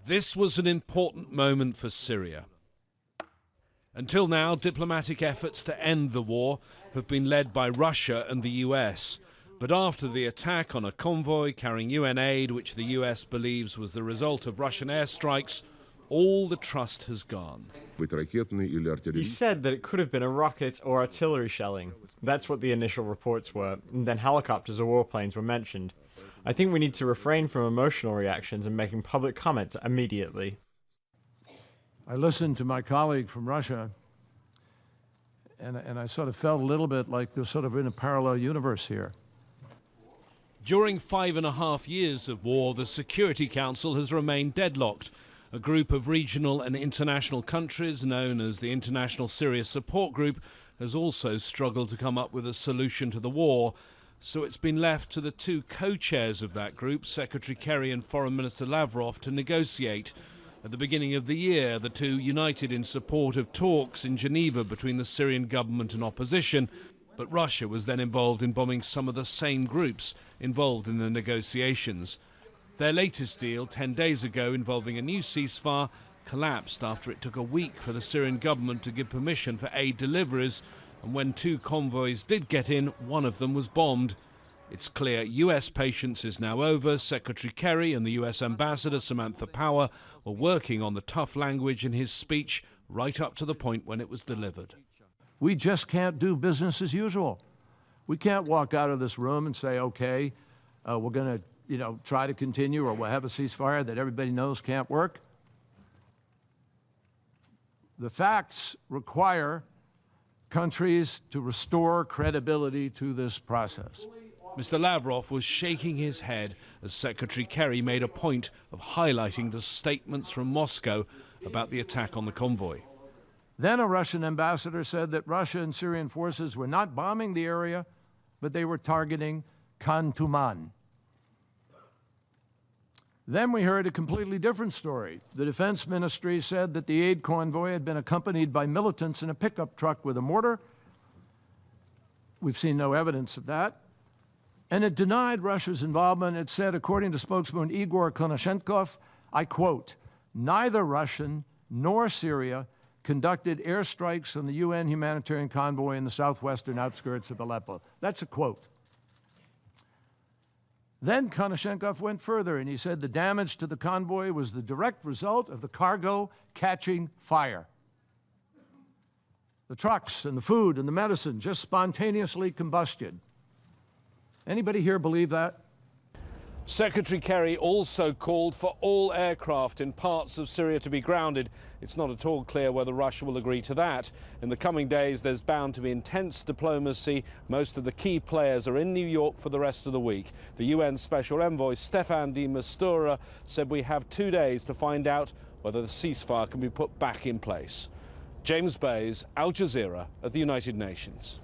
This was an important moment for Syria. Until now, diplomatic efforts to end the war have been led by Russia and the US. But after the attack on a convoy carrying UN aid, which the US believes was the result of Russian airstrikes, all the trust has gone. He said that it could have been a rocket or artillery shelling. That's what the initial reports were. And then helicopters or warplanes were mentioned. I think we need to refrain from emotional reactions and making public comments immediately. I listened to my colleague from Russia, and I sort of felt a little bit like there's sort of in a parallel universe here. During 5.5 years of war, the Security Council has remained deadlocked. A group of regional and international countries, known as the International Syria Support Group, has also struggled to come up with a solution to the war. So it's been left to the two co-chairs of that group, Secretary Kerry and Foreign Minister Lavrov, to negotiate. At the beginning of the year, the two united in support of talks in Geneva between the Syrian government and opposition, but Russia was then involved in bombing some of the same groups involved in the negotiations. Their latest deal, 10 days ago, involving a new ceasefire, collapsed after it took a week for the Syrian government to give permission for aid deliveries, and when two convoys did get in, one of them was bombed. It's clear US patience is now over. Secretary Kerry and the US Ambassador Samantha Power were working on the tough language in his speech right up to the point when it was delivered. We just can't do business as usual. We can't walk out of this room and say, okay, we're going to try to continue, or we'll have a ceasefire that everybody knows can't work. The facts require countries to restore credibility to this process. Mr. Lavrov was shaking his head as Secretary Kerry made a point of highlighting the statements from Moscow about the attack on the convoy. Then a Russian ambassador said that Russia and Syrian forces were not bombing the area, but they were targeting Khan Tuman. Then we heard a completely different story. The Defense Ministry said that the aid convoy had been accompanied by militants in a pickup truck with a mortar. We've seen no evidence of that. And it denied Russia's involvement. It said, according to spokesman Igor Konashenkov, I quote, "Neither Russian nor Syria conducted airstrikes on the UN humanitarian convoy in the southwestern outskirts of Aleppo." That's a quote. Then Konashenkov went further, and he said the damage to the convoy was the direct result of the cargo catching fire. The trucks and the food and the medicine just spontaneously combusted. Anybody here believe that? Secretary Kerry also called for all aircraft in parts of Syria to be grounded. It's not at all clear whether Russia will agree to that. In the coming days, there's bound to be intense diplomacy. Most of the key players are in New York for the rest of the week. The UN Special Envoy Staffan de Mistura said we have 2 days to find out whether the ceasefire can be put back in place. James Bays, Al Jazeera at the United Nations.